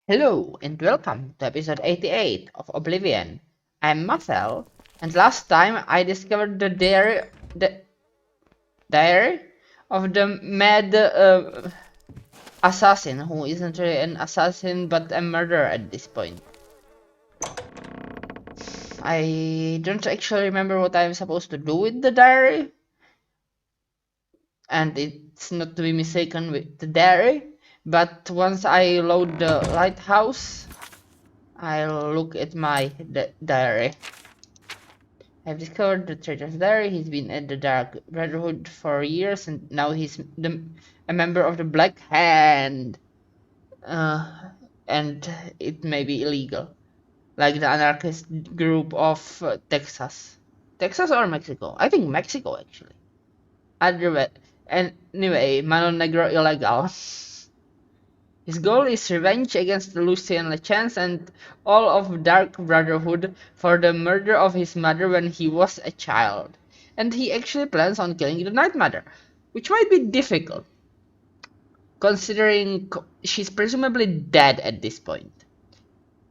Hello and welcome to episode 88 of Oblivion. I'm Marcel, and last time I discovered the diary of the mad assassin who isn't really an assassin but a murderer at this point. I don't actually remember what I'm supposed to do with the diary, and it's not to be mistaken with the diary, but once I load the lighthouse, I'll look at my diary. I've discovered the traitor's diary. He's been at the Dark Brotherhood for years, and now he's a member of the Black Hand. And it may be illegal, like the anarchist group of Texas. Texas or Mexico? I think Mexico, actually. Either way. Anyway, Mano Negro illegal. His goal is revenge against Lucien Lechance and all of Dark Brotherhood for the murder of his mother when he was a child. And he actually plans on killing the Night Mother, which might be difficult, considering she's presumably dead at this point.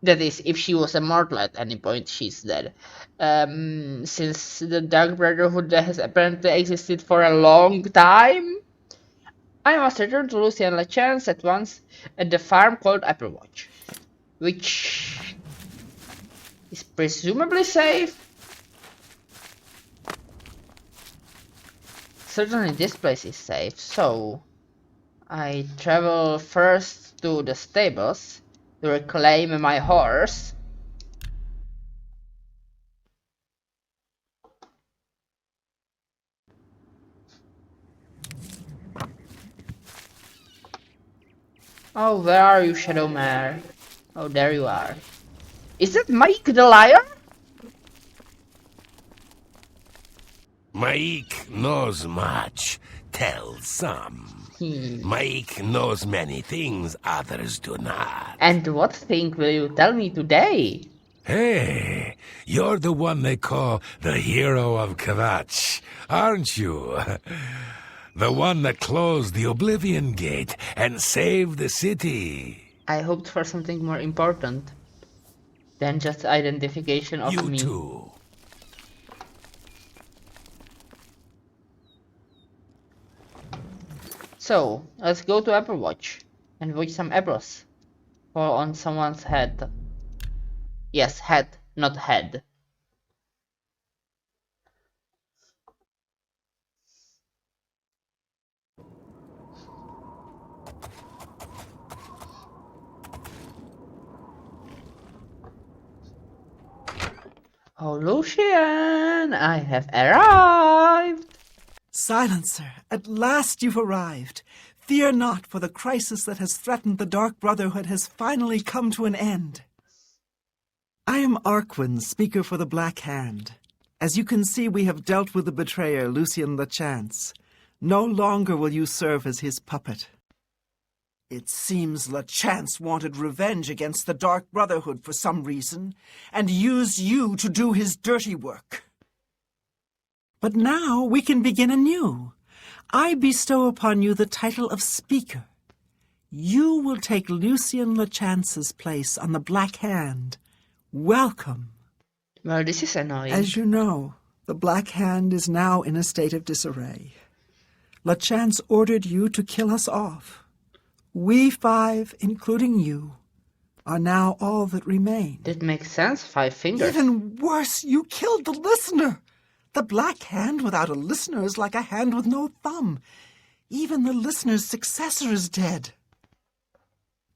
That is, if she was immortal at any point, she's dead. Since the Dark Brotherhood has apparently existed for a long time, I must return to Lucien Lechance at once at the farm called Applewatch, which is presumably safe. Certainly this place is safe, so I travel first to the stables to reclaim my horse. Oh, where are you, Shadow Mare? Oh, there you are. Is that Mike the liar? Mike knows much, tells some. Mike knows many things others do not. And what thing will you tell me today? Hey, you're the one they call the hero of Kvatch, aren't you? The one that closed the Oblivion Gate and saved the city. I hoped for something more important than just identification of me. You too. So, let's go to Apple Watch and watch some apples fall on someone's head. Yes, head, not head. Oh, Lucian, I have arrived! Silencer, at last you've arrived. Fear not, for the crisis that has threatened the Dark Brotherhood has finally come to an end. I am Arquin, speaker for the Black Hand. As you can see, we have dealt with the betrayer, Lucien Lechance. No longer will you serve as his puppet. It seems Lechance wanted revenge against the Dark Brotherhood for some reason, and used you to do his dirty work. But now we can begin anew. I bestow upon you the title of Speaker. You will take Lucien Lechance's place on the Black Hand. Welcome. Well, this is annoying. As you know, the Black Hand is now in a state of disarray. Lechance ordered you to kill us off. We five, including you, are now all that remain. That makes sense, 5 fingers. Even worse, you killed the listener. The Black Hand without a listener is like a hand with no thumb. Even the listener's successor is dead.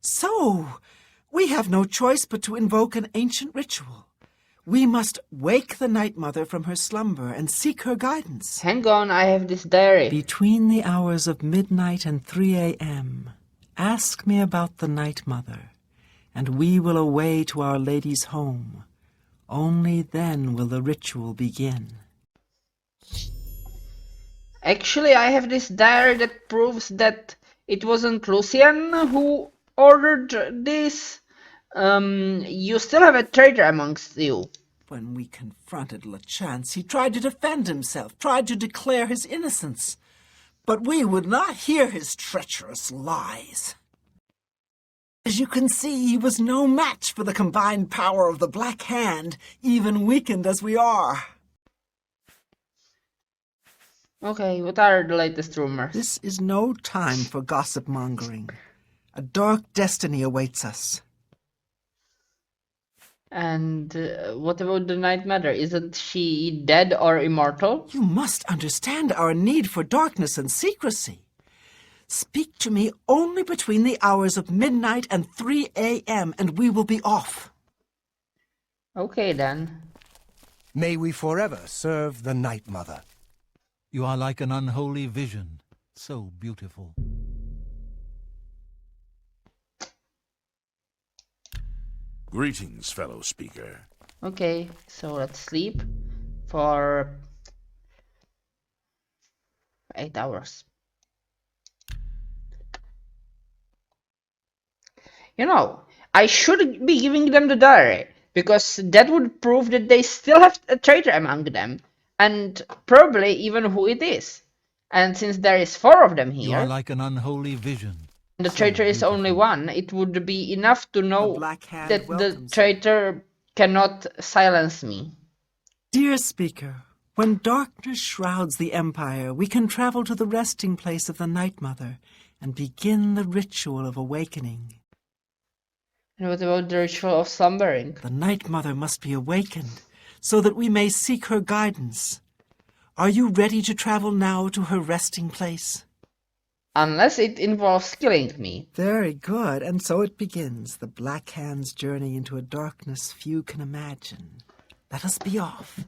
So, we have no choice but to invoke an ancient ritual. We must wake the Night Mother from her slumber and seek her guidance. Hang on, I have this diary. Between the hours of midnight and 3 a.m., ask me about the Night Mother, and we will away to Our Lady's home. Only then will the ritual begin. Actually, I have this diary that proves that it wasn't Lucien who ordered this. You still have a traitor amongst you. When we confronted Lechance, he tried to defend himself, tried to declare his innocence. But we would not hear his treacherous lies. As you can see, he was no match for the combined power of the Black Hand, even weakened as we are. Okay, what are the latest rumors? This is no time for gossip-mongering. A dark destiny awaits us. And what about the Night Mother? Isn't she dead or immortal? You must understand our need for darkness and secrecy. Speak to me only between the hours of midnight and 3 a.m., and we will be off. Okay, then. May we forever serve the Night Mother. You are like an unholy vision, so beautiful. Greetings, fellow speaker. Okay, so let's sleep for 8 hours. You know, I should be giving them the diary, because that would prove that they still have a traitor among them, and probably even who it is. And since there is 4 of them You are here, like an unholy vision. and the so traitor is only beautiful. 1, it would be enough to know Black Hand that the welcomes you. traitor cannot silence me. Dear Speaker, when darkness shrouds the Empire, we can travel to the resting place of the Night Mother and begin the ritual of awakening. And what about the ritual of slumbering? The Night Mother must be awakened so that we may seek her guidance. Are you ready to travel now to her resting place? Unless it involves killing me. Very good, and so it begins, the Black Hand's journey into a darkness few can imagine. Let us be off.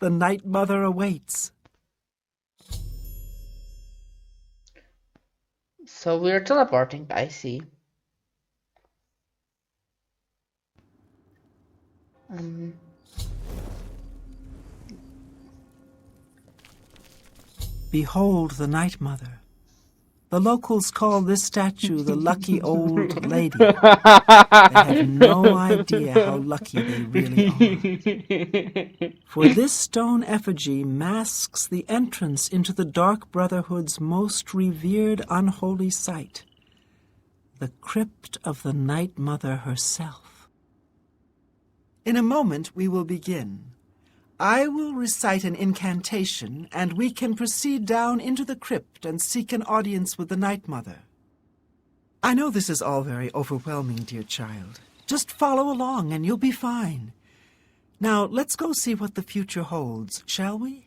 The Night Mother awaits. So we're teleporting, I see. Behold the Night Mother. The locals call this statue the Lucky Old Lady. They have no idea how lucky they really are. For this stone effigy masks the entrance into the Dark Brotherhood's most revered unholy site, the crypt of the Night Mother herself. In a moment we will begin. I will recite an incantation, and we can proceed down into the crypt and seek an audience with the Night Mother. I know this is all very overwhelming, dear child. Just follow along and you'll be fine. Now, let's go see what the future holds, shall we?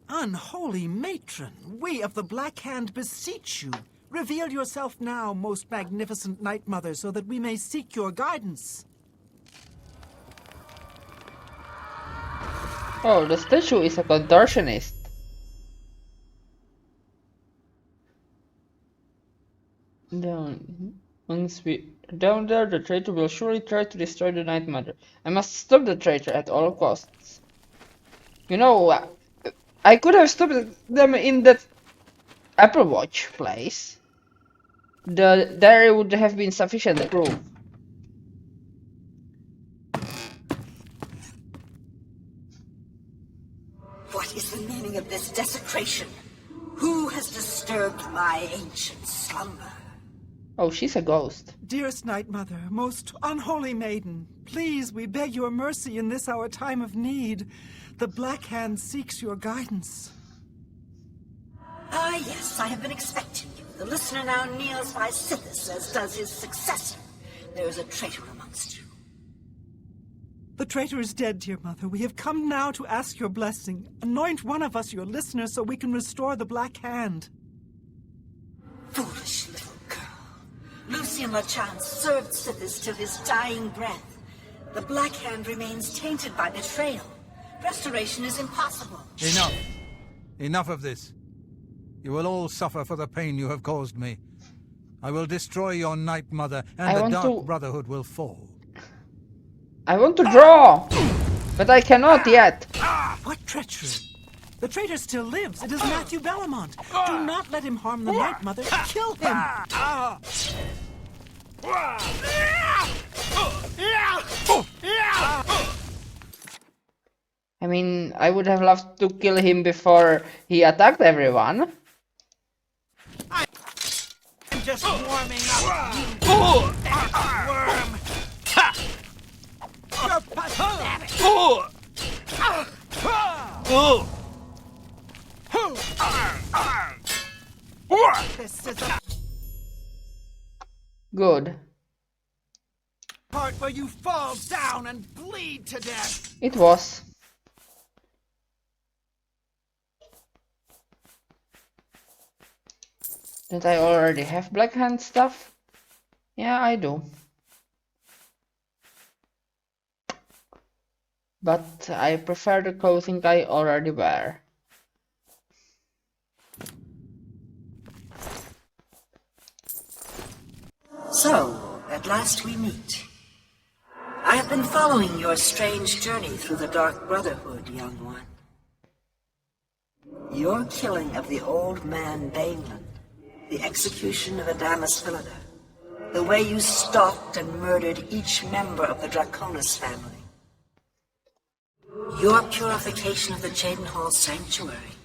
Unholy matron, we of the Black Hand beseech you. Reveal yourself now, most magnificent Night Mother, so that we may seek your guidance. Oh, the statue is a contortionist. Down there, the traitor will surely try to destroy the Night Mother. I must stop the traitor at all costs. You know, I could have stopped them in that Apple Watch place. The diary would have been sufficient proof. What is the meaning of this desecration? Who has disturbed my ancient slumber? Oh, she's a ghost. Dearest Night Mother, most unholy maiden, please, we beg your mercy in this our time of need. The Black Hand seeks your guidance. Ah, yes, I have been expecting you. The listener now kneels by Sithis, as does his successor. There is a traitor amongst you. The traitor is dead, dear mother. We have come now to ask your blessing. Anoint one of us your listener so we can restore the Black Hand. Foolish little girl. Lucien Lachance served Sithis till his dying breath. The Black Hand remains tainted by betrayal. Restoration is impossible. Enough. Enough of this. You will all suffer for the pain you have caused me. I will destroy your Night Mother, and the Dark Brotherhood will fall. I want to draw, but I cannot yet. What treachery! The traitor still lives. It is Matthew Bellamont. Do not let him harm the Night Mother. Kill him! I mean, I would have loved to kill him before he attacked everyone. just warming up, you pathetic worm! You're pathetic! This is a Good. part where you fall down and bleed to death. It was. Don't I already have Black Hand stuff? Yeah, I do. But I prefer the clothing I already wear. So, at last we meet. I have been following your strange journey through the Dark Brotherhood, young one. Your killing of the old man Bainland, the execution of Adamus Philida, the way you stalked and murdered each member of the Draconis family. Your purification of the Jadenhall Sanctuary.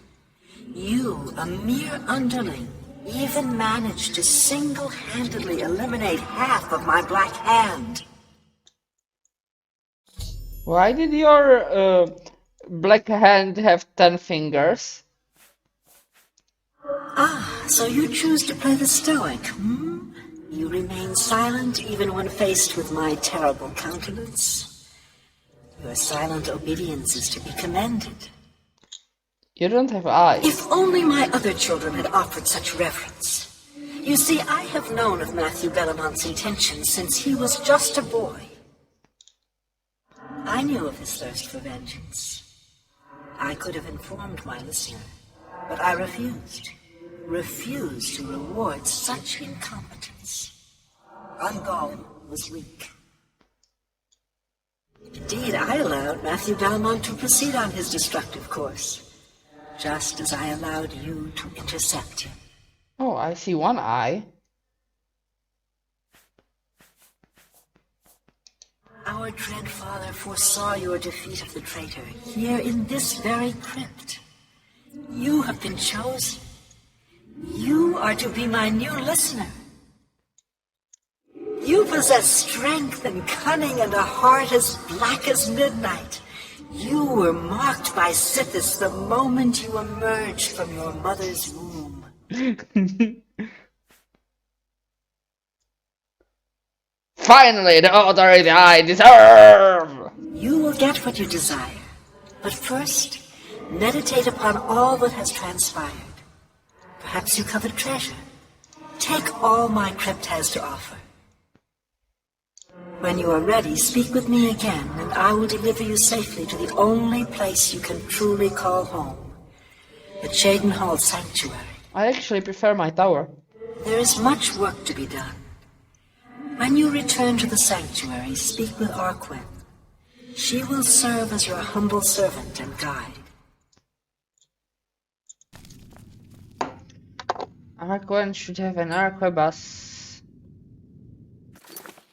You, a mere underling, even managed to single-handedly eliminate half of my Black Hand. Why did your Black Hand have 10 fingers? Ah, so you choose to play the stoic, hmm? You remain silent even when faced with my terrible countenance. Your silent obedience is to be commended. You don't have eyes. If only my other children had offered such reverence. You see, I have known of Matthew Bellamont's intentions since he was just a boy. I knew of his thirst for vengeance. I could have informed my listener, but I refused. Refused to reward such incompetence. Ungol was weak. Indeed, I allowed Matthew Bellamont to proceed on his destructive course, just as I allowed you to intercept him. Oh, I see one eye. Our dread father foresaw your defeat of the traitor here in this very crypt. You have been chosen. You are to be my new listener. You possess strength and cunning and a heart as black as midnight. You were marked by Sithis the moment you emerged from your mother's womb. Finally, the authority I deserve! You will get what you desire. But first, meditate upon all that has transpired. Perhaps you covet treasure. Take all my crypt has to offer. When you are ready, speak with me again, and I will deliver you safely to the only place you can truly call home, the Jadenhall Sanctuary. I actually prefer my tower. There is much work to be done. When you return to the Sanctuary, speak with Arquin. She will serve as your humble servant and guide. Arquin should have an arquebus.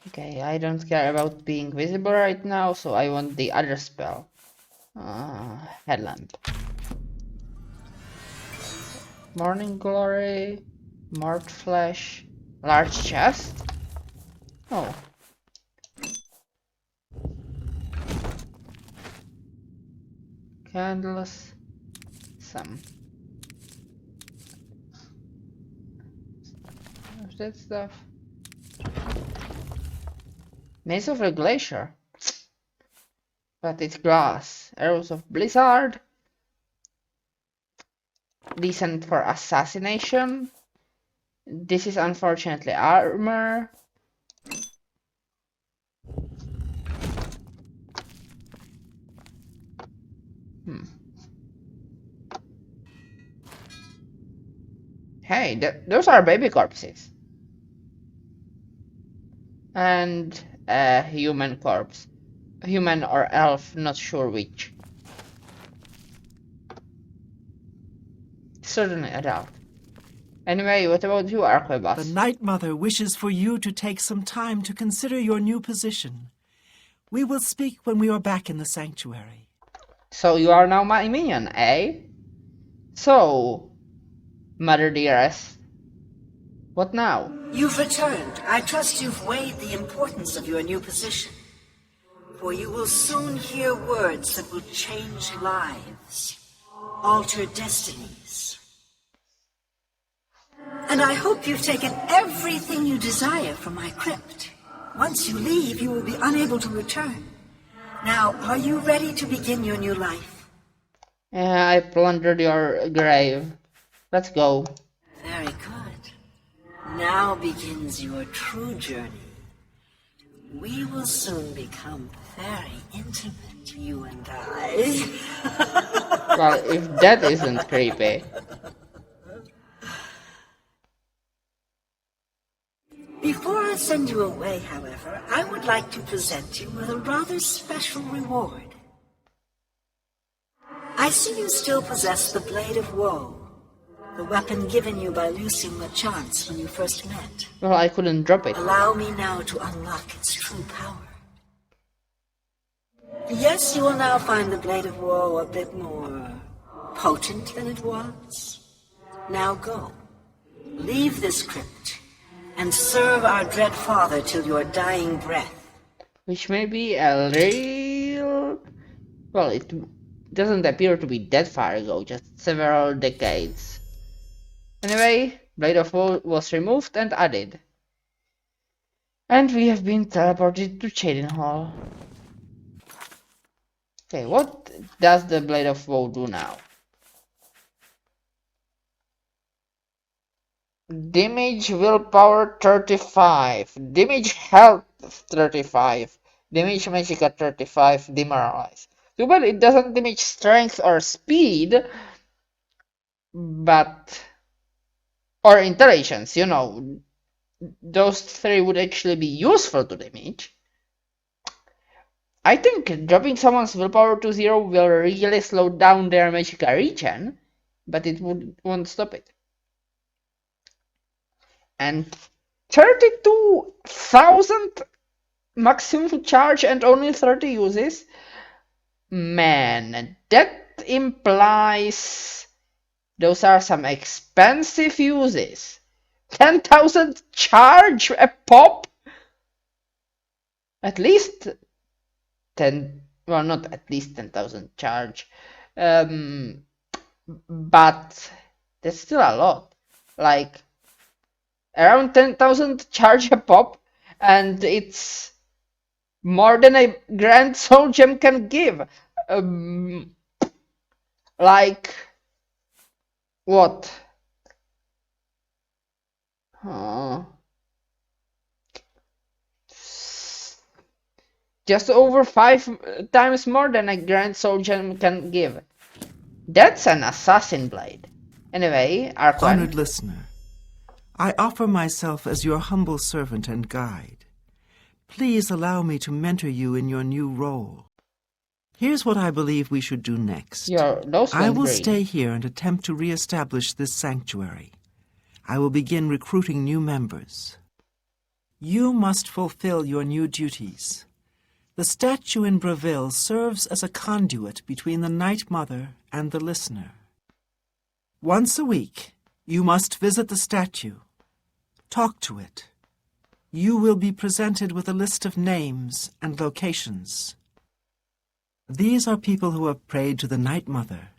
Okay, I don't care about being visible right now, so I want the other spell. Headlamp. Morning Glory, Mort Flesh, Large Chest? Oh. Candles. Some. What's that stuff? Maze of the Glacier. But it's grass. Arrows of Blizzard. Decent for assassination. This is unfortunately armor. Hey, those are baby corpses. And a human corpse. Human or elf, not sure which. Certainly adult. Anyway, what about you, Arquebus? The Night Mother wishes for you to take some time to consider your new position. We will speak when we are back in the sanctuary. So you are now my minion, eh? So, Mother dearest, What now? You've returned. I trust you've weighed the importance of your new position. For you will soon hear words that will change lives, alter destinies. And I hope you've taken everything you desire from my crypt. Once you leave, you will be unable to return. Now, are you ready to begin your new life? I plundered your grave. Let's go. Very good. Now begins your true journey. We will soon become very intimate, you and I. Well, if that isn't creepy. Before I send you away, however, I would like to present you with a rather special reward. I see you still possess the Blade of Woe, the weapon given you by Lucien LeChance when you first met. Well, I couldn't drop it. Allow me now to unlock its true power. Yes, you will now find the Blade of Woe a bit more potent than it was. Now go. Leave this crypt and serve our dread father till your dying breath. Which may be a real... Well, it doesn't appear to be that far ago, just several decades. Anyway, Blade of Woe was removed and added. And we have been teleported to Chedenhall. Okay, what does the Blade of Woe do now? Damage willpower 35, damage health 35, damage magicka 35, demoralize. Too bad it doesn't damage strength or speed, but... or intelligence, you know. Those three would actually be useful to damage. I think dropping someone's willpower to 0 will really slow down their magicka regen, but it won't stop it. And 32,000 maximum charge and only 30 uses? Man, that implies those are some expensive uses. 10,000 charge a pop? At least 10, well, not at least 10,000 charge, but that's still a lot. Like, around 10,000 charge a pop, and it's more than a Grand Soul Gem can give. Like, what? Just over 5 times more than a Grand Soul Gem can give. That's an assassin blade. Anyway, Arquan. Honored listener, I offer myself as your humble servant and guide. Please allow me to mentor you in your new role. Here's what I believe we should do next. I will stay here and attempt to re-establish this sanctuary. I will begin recruiting new members. You must fulfill your new duties. The statue in Breville serves as a conduit between the Night Mother and the listener. Once a week, you must visit the statue. Talk to it. You will be presented with a list of names and locations. These are people who have prayed to the Night Mother.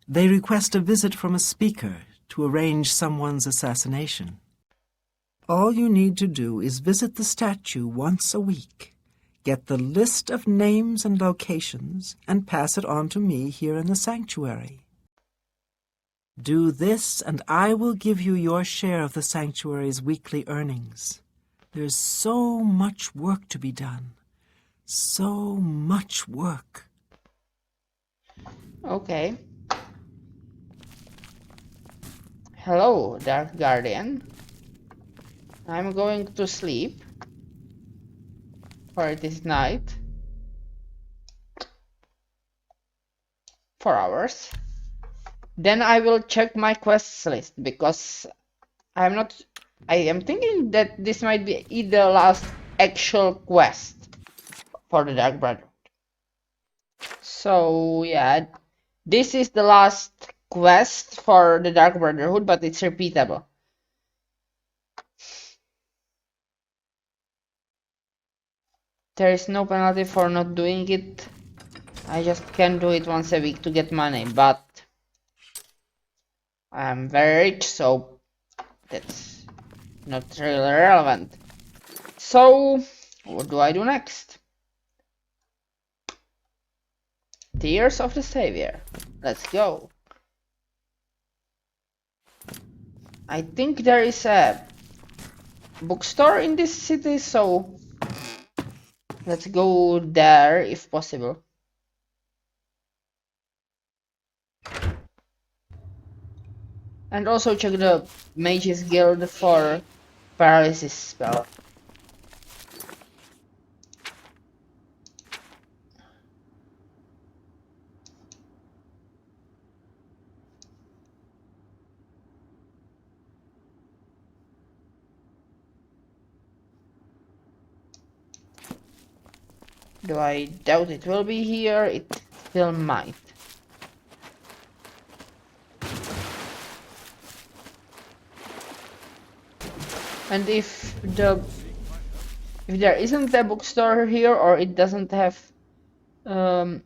They request a visit from a speaker to arrange someone's assassination. All you need to do is visit the statue once a week, get the list of names and locations, and pass it on to me here in the sanctuary. Do this, and I will give you your share of the sanctuary's weekly earnings. There's so much work to be done. So much work. Okay. Hello, Dark Guardian. I'm going to sleep, for it is night. 4 hours. Then I will check my quests list, because I am thinking that this might be the last actual quest for the Dark Brotherhood. So yeah, this is the last quest for the Dark Brotherhood, but it's repeatable. There is no penalty for not doing it. I just can do it once a week to get money, but I'm very rich, so that's not really relevant. So, what do I do next? Tears of the Savior. Let's go. I think there is a bookstore in this city, so let's go there if possible. And also check the Mages Guild for paralysis spell. Though I doubt it will be here, it still might. And if there isn't a bookstore here, or it doesn't have oh,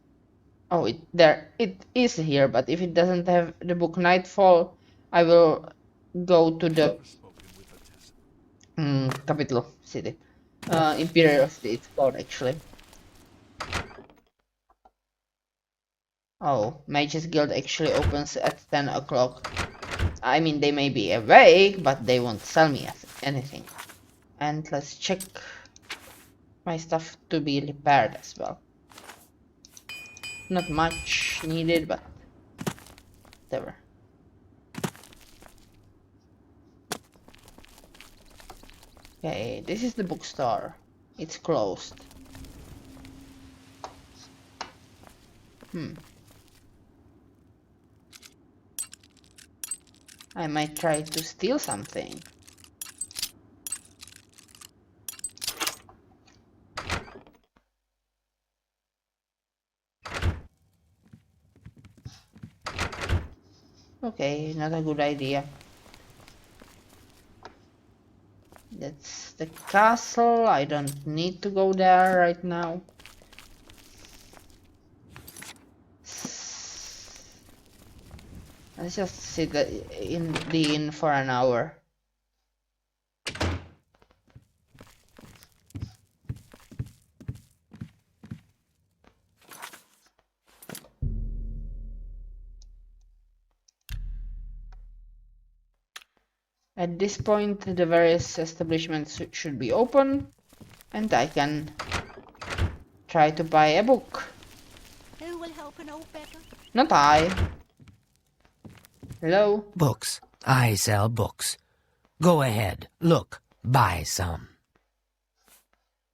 it is here, but if it doesn't have the book Nightfall, I will go to the capital city. Imperial City it's called actually. Oh, Mages Guild actually opens at 10 o'clock. I mean, they may be awake, but they won't sell me anything. And let's check my stuff to be repaired as well. Not much needed, but whatever. Okay, this is the bookstore. It's closed. I might try to steal something. Okay, not a good idea. That's the castle. I don't need to go there right now. Let's just sit in the inn for an hour. At this point, the various establishments should be open, and I can try to buy a book. Who will help an old beggar? Not I. Hello? Books. I sell books. Go ahead. Look. Buy some.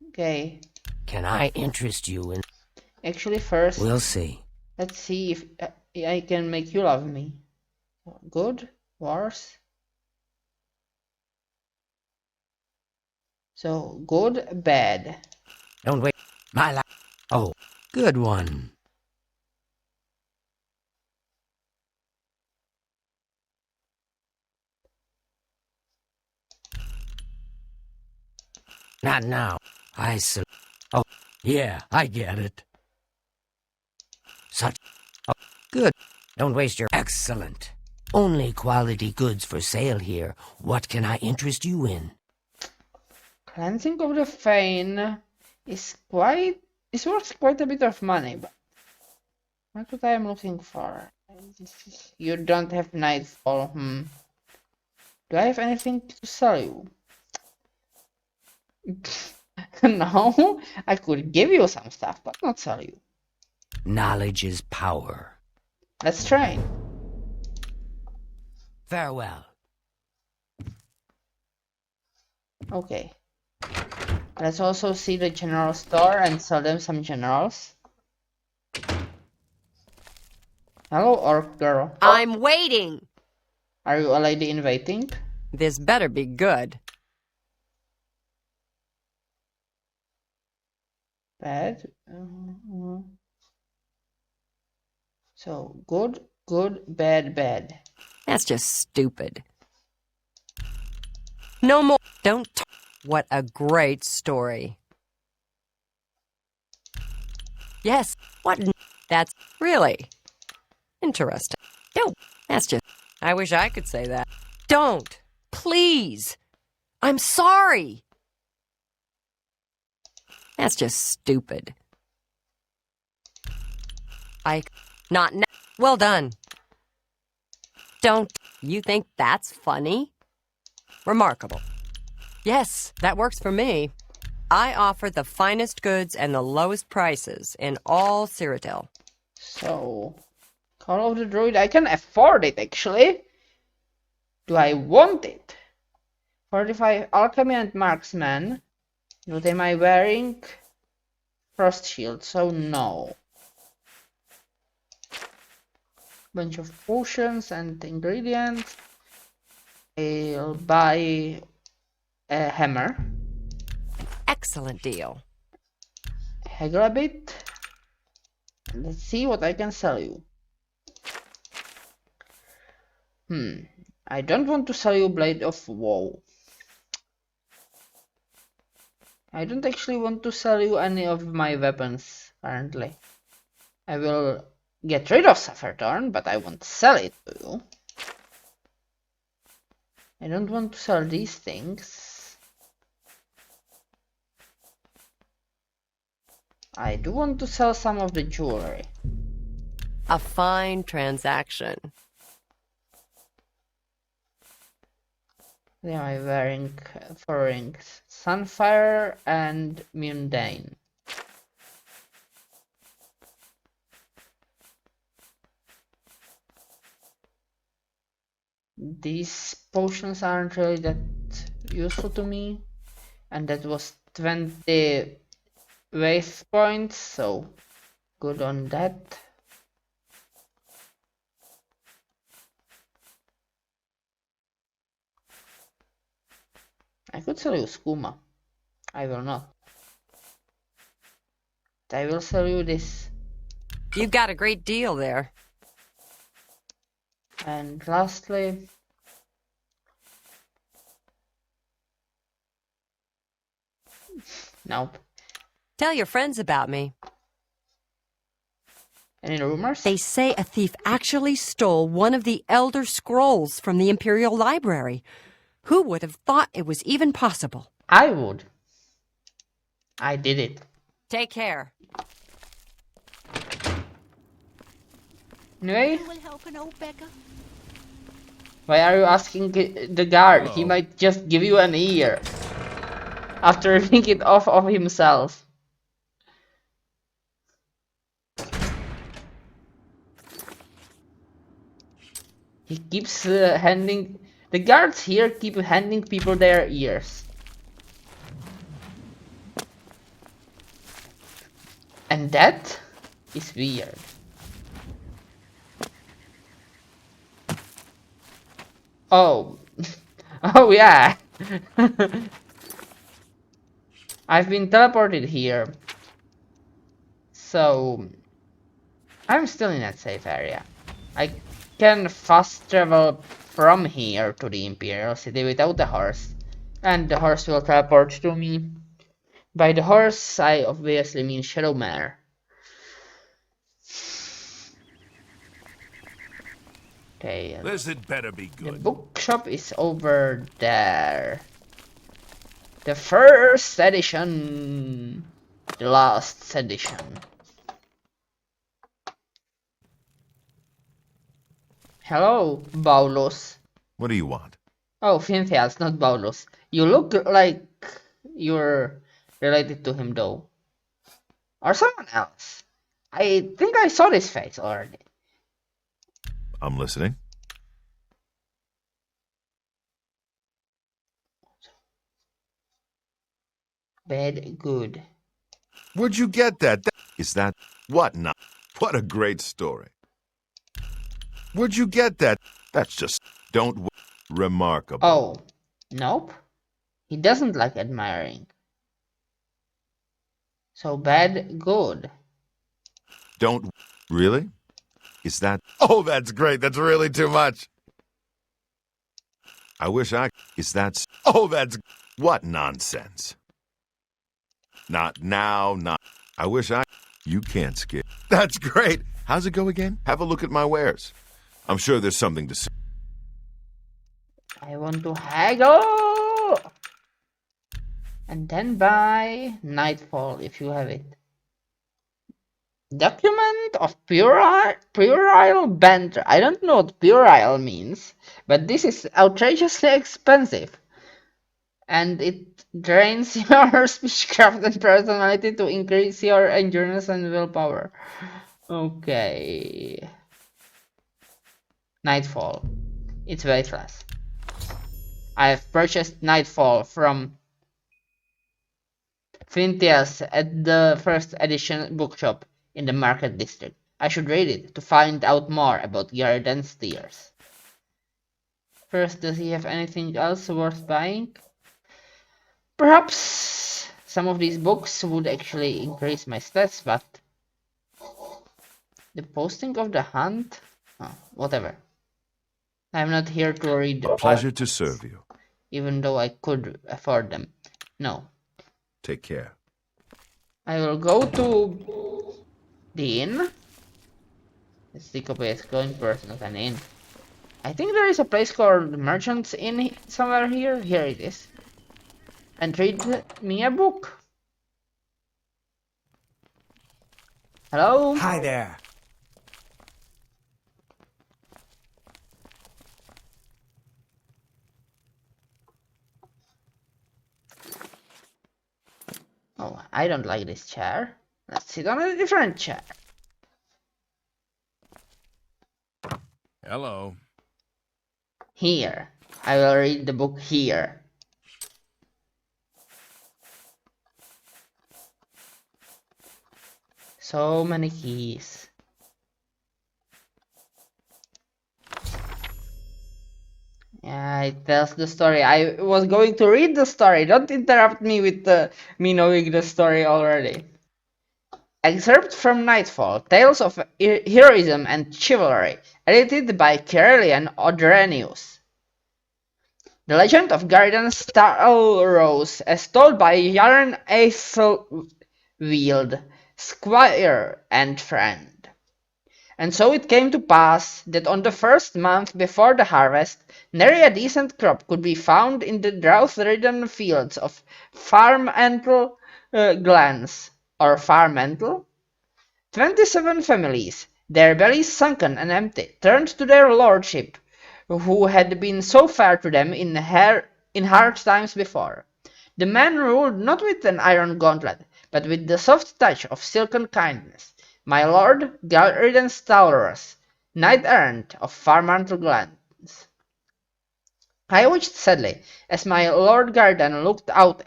Okay. Can I interest you in... Actually, first... We'll see. Let's see if I can make you love me. Good? Worse? So, good, bad. Don't wait. My life. Oh, good one. Not now. I see. Oh, yeah, I get it. Such. Oh, good. Don't waste your. Excellent. Only quality goods for sale here. What can I interest you in? Cleansing of the Fane is worth quite a bit of money, but not what I am looking for. You don't have Nightfall. Do I have anything to sell you? No, I could give you some stuff, but not sell you. Knowledge is power. Let's try. Farewell. Okay. Let's also see the general store and sell them some generals. Hello, orc girl. I'm waiting. Are you a lady in waiting? This better be good. Bad. So, good, good, bad, bad. That's just stupid. No more. Don't talk. What a great story. Yes. What? That's really interesting. Don't. That's just. I wish I could say that. Don't. Please. I'm sorry. That's just stupid. Not now. Well done. Don't. You think that's funny? Remarkable. Yes, that works for me. I offer the finest goods and the lowest prices in all Cyrodiil. So, Call of the Druid, I can afford it actually. Do I want it? 45 Alchemy and Marksman. What am I wearing? Frost Shield, so no. Bunch of potions and ingredients. I'll buy a hammer. Excellent deal. Haggle a bit. Let's see what I can sell you. I don't want to sell you Blade of Woe. I don't actually want to sell you any of my weapons currently. I will get rid of Sufferthorn, but I won't sell it to you. I don't want to sell these things. I do want to sell some of the jewelry. A fine transaction. What am I wearing for rings? Sunfire and Mundane. These potions aren't really that useful to me. And that was 20 waste points, so good on that. I could sell you skooma. I will not. But I will sell you this. You got a great deal there. And lastly, nope. Tell your friends about me. Any rumors? They say a thief actually stole one of the Elder Scrolls from the Imperial Library. Who would have thought it was even possible? I would. I did it. Take care. Anyway, Who will help an old beggar? why are you asking the guard? He might just give you an ear after ripping it off of himself. He keeps handing... The guards here keep handing people their ears. And that is weird. Oh. Oh yeah. I've been teleported here. So I'm still in that safe area. I can fast travel from here to the Imperial City without the horse. And the horse will teleport to me. By the horse, I obviously mean Shadowmare. Okay. This had better be The good. bookshop is over there. The first edition. The last edition. Hello, Baulos. What do you want? Oh, Fintheas, not Baulos. You look like you're related to him though. Or someone else. I think I saw this face already. I'm listening. Bad, good. Where'd you get that? Is that... What not? What a great story. Where'd you get that? That's just... Don't... Remarkable. Oh, nope. He doesn't like admiring. So bad, good. Don't... Really? Is that... Oh, that's great. That's really too much. I wish I... Is that... Oh, that's... What nonsense. Not now, not... I wish I... You can't skip. That's great. How's it go again? Have a look at my wares. I'm sure there's something to say. I want to haggle! And then buy Nightfall if you have it. Document of puerile banter. I don't know what puerile means, but this is outrageously expensive. And it drains your speechcraft and personality to increase your endurance and willpower. Okay. Nightfall. It's weightless. I have purchased Nightfall from Fintias at the first edition bookshop in the market district. I should read it to find out more about Garden's tears. First, does he have anything else worth buying? Perhaps some of these books would actually increase my stats, but the posting of the hunt? Oh, whatever. I'm not here to read. A pleasure to serve you. Even though I could afford them. No. Take care. I will go to the inn. Let's see if it's going person of an inn. I think there is a place called Merchant's Inn somewhere here. Here it is. And read me a book. Hello? Hi there. Oh, I don't like this chair. Let's sit on a different chair. Hello. Here. I will read the book here. So many keys. Yeah, it tells the story. I was going to read the story. Don't interrupt me with me knowing the story already. Excerpt from Nightfall, Tales of Heroism and Chivalry, edited by Kerelian Odrenius. The legend of Garden Starrose, as told by Yarn Aethelwild, squire and friend. And so it came to pass that on the first month before the harvest, nary a decent crop could be found in the drought-ridden fields of Farmantle Glens, or Farmantle. 27 families, their bellies sunken and empty, turned to their lordship, who had been so fair to them in hard times before. The man ruled not with an iron gauntlet, but with the soft touch of silken kindness. My lord, Galridan Staurus, knight-errant of Farmantle Glens. I watched sadly as my lord Garden looked out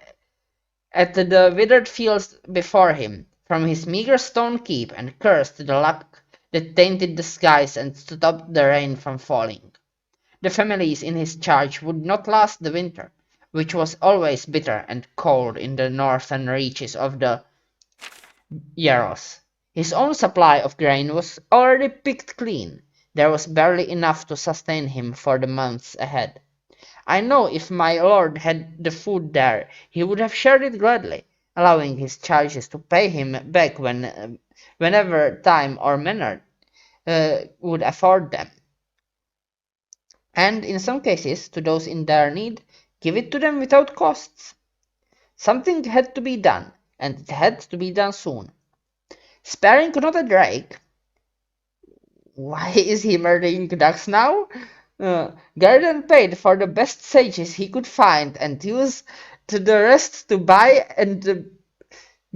at the withered fields before him from his meagre stone keep and cursed the luck that tainted the skies and stopped the rain from falling. The families in his charge would not last the winter, which was always bitter and cold in the northern reaches of the Yaros. His own supply of grain was already picked clean. There was barely enough to sustain him for the months ahead. I know if my lord had the food there, he would have shared it gladly, allowing his charges to pay him back whenever time or manner would afford them. And in some cases, to those in dire need, give it to them without costs. Something had to be done, and it had to be done soon. Sparing not a drake. Why is he murdering ducks now? Garden paid for the best sages he could find and used the rest to buy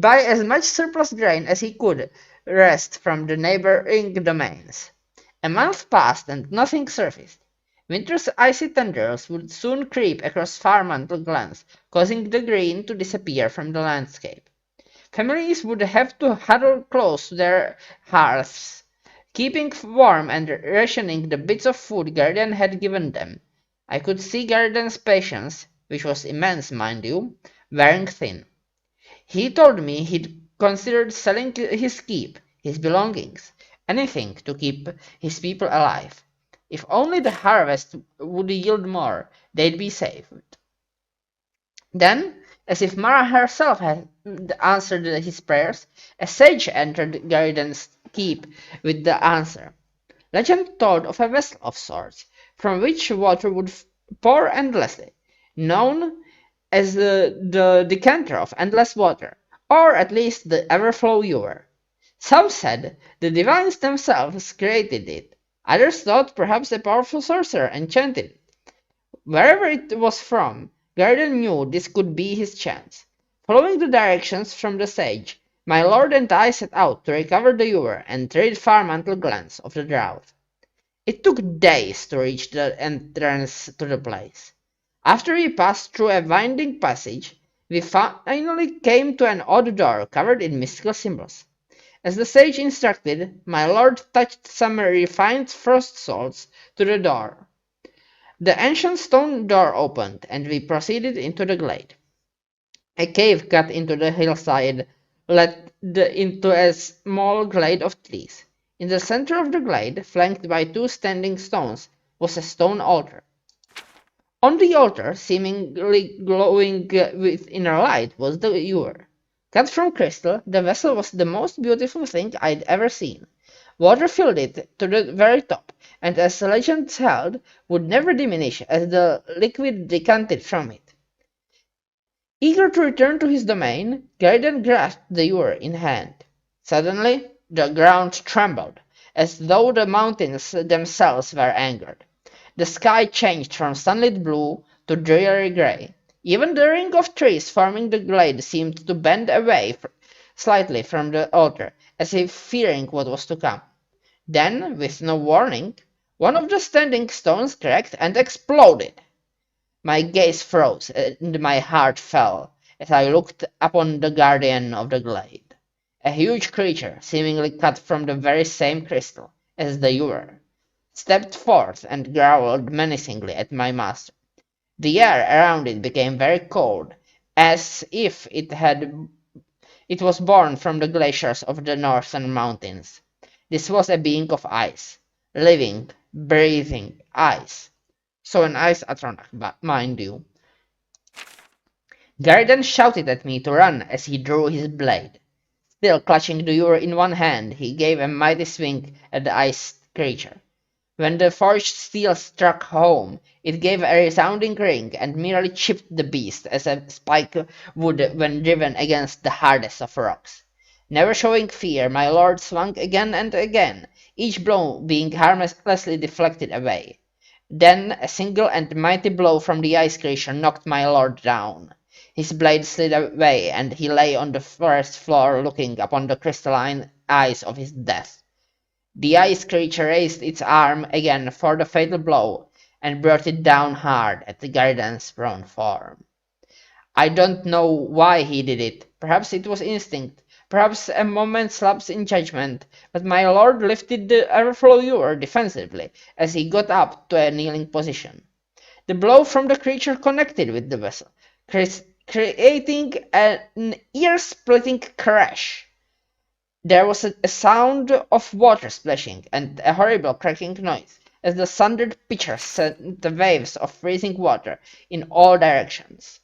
as much surplus grain as he could wrest from the neighboring domains. A month passed and nothing surfaced. Winter's icy tendrils would soon creep across Farmantle Glens, causing the green to disappear from the landscape. Families would have to huddle close to their hearths, keeping warm and rationing the bits of food Garden had given them. I could see Garden's patience, which was immense, mind you, wearing thin. He told me he'd considered selling his keep, his belongings, anything to keep his people alive. If only the harvest would yield more, they'd be saved. Then, As if Mara herself had answered his prayers, a sage entered Garridan's keep with the answer. Legend told of a vessel of sorts, from which water would pour endlessly, known as the decanter of endless water, or at least the ever-flow ewer. Some said the divines themselves created it. Others thought perhaps a powerful sorcerer enchanted it. Wherever it was from, Garden knew this could be his chance. Following the directions from the sage, my lord and I set out to recover the ewer and trade far-mantle glance of the drought. It took days to reach the entrance to the place. After we passed through a winding passage, we finally came to an odd door covered in mystical symbols. As the sage instructed, my lord touched some refined frost salts to the door. The ancient stone door opened, and we proceeded into the glade. A cave cut into the hillside led into a small glade of trees. In the center of the glade, flanked by two standing stones, was a stone altar. On the altar, seemingly glowing with inner light, was the ewer. Cut from crystal, the vessel was the most beautiful thing I'd ever seen. Water filled it to the very top, and as legend held, would never diminish as the liquid decanted from it. Eager to return to his domain, Garden grasped the ewer in hand. Suddenly, the ground trembled, as though the mountains themselves were angered. The sky changed from sunlit blue to dreary grey. Even the ring of trees forming the glade seemed to bend away slightly from the altar, as if fearing what was to come. Then, with no warning, one of the standing stones cracked and exploded. My gaze froze, and my heart fell, as I looked upon the guardian of the glade. A huge creature, seemingly cut from the very same crystal as the ewer, stepped forth and growled menacingly at my master. The air around it became very cold, as if it was born from the glaciers of the northern mountains. This was a being of ice, living, breathing ice. So an ice atronach, mind you. Garden shouted at me to run as he drew his blade. Still clutching the ewer in one hand, he gave a mighty swing at the ice creature. When the forged steel struck home, it gave a resounding ring and merely chipped the beast as a spike would when driven against the hardest of rocks. Never showing fear, my lord swung again and again, each blow being harmlessly deflected away. Then a single and mighty blow from the ice creature knocked my lord down. His blade slid away, and he lay on the forest floor looking upon the crystalline eyes of his death. The ice creature raised its arm again for the fatal blow, and brought it down hard at the garden's prone form. I don't know why he did it. Perhaps it was instinct, perhaps a moment's lapse in judgment, but my lord lifted the overflow ewer defensively as he got up to a kneeling position. The blow from the creature connected with the vessel, creating an ear-splitting crash. There was a sound of water splashing and a horrible cracking noise as the sundered pitcher sent the waves of freezing water in all directions.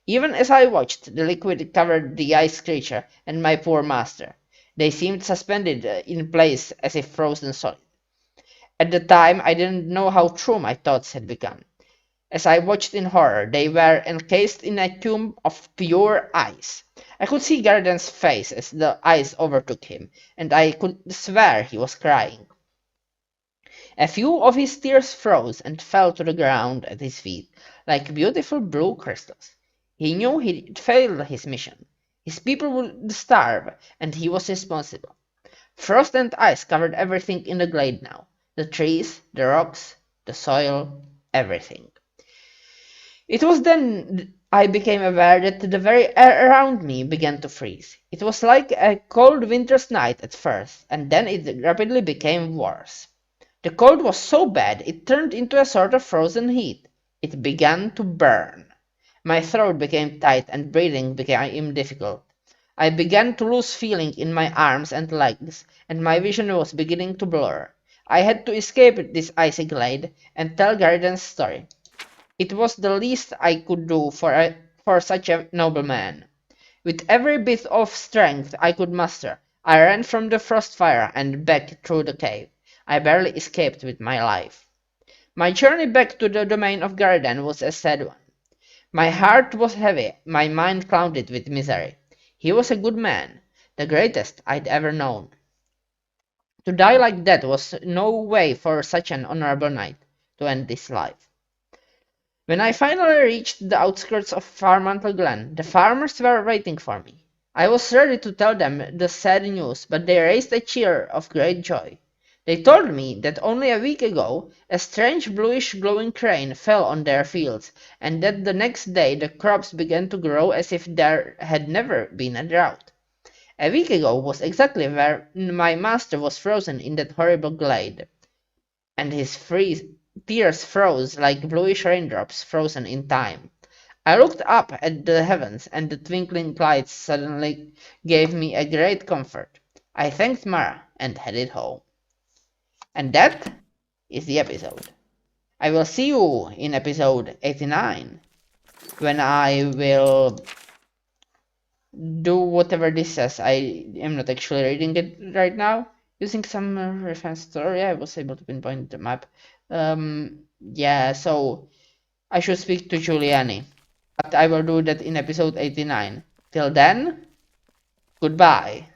Even as I watched, the liquid covered the ice creature and my poor master. They seemed suspended in place as if frozen solid. At the time, I didn't know how true my thoughts had become. As I watched in horror, they were encased in a tomb of pure ice. I could see Garden's face as the ice overtook him, and I could swear he was crying. A few of his tears froze and fell to the ground at his feet, like beautiful blue crystals. He knew he'd failed his mission. His people would starve, and he was responsible. Frost and ice covered everything in the glade now. The trees, the rocks, the soil, everything. It was then I became aware that the very air around me began to freeze. It was like a cold winter's night at first, and then it rapidly became worse. The cold was so bad it turned into a sort of frozen heat. It began to burn. My throat became tight and breathing became difficult. I began to lose feeling in my arms and legs, and my vision was beginning to blur. I had to escape this icy glade and tell Garden's story. It was the least I could do, for for such a noble man. With every bit of strength I could muster, I ran from the frost fire and back through the cave. I barely escaped with my life. My journey back to the domain of Garden was a sad one. My heart was heavy, my mind clouded with misery. He was a good man, the greatest I'd ever known. To die like that was no way for such an honorable knight to end his life. When I finally reached the outskirts of Farmantle Glen, the farmers were waiting for me. I was ready to tell them the sad news, but they raised a cheer of great joy. They told me that only a week ago a strange bluish glowing crane fell on their fields, and that the next day the crops began to grow as if there had never been a drought. A week ago was exactly where my master was frozen in that horrible glade, and his tears froze like bluish raindrops frozen in time. I looked up at the heavens, and the twinkling lights suddenly gave me a great comfort. I thanked Mara and headed home. And that is the episode. I will see you in episode 89, when I will do whatever this says. I am not actually reading it right now. Using some reference story, I was able to pinpoint the map. Yeah, so I should speak to Giuliani. But I will do that in episode 89. Till then, goodbye.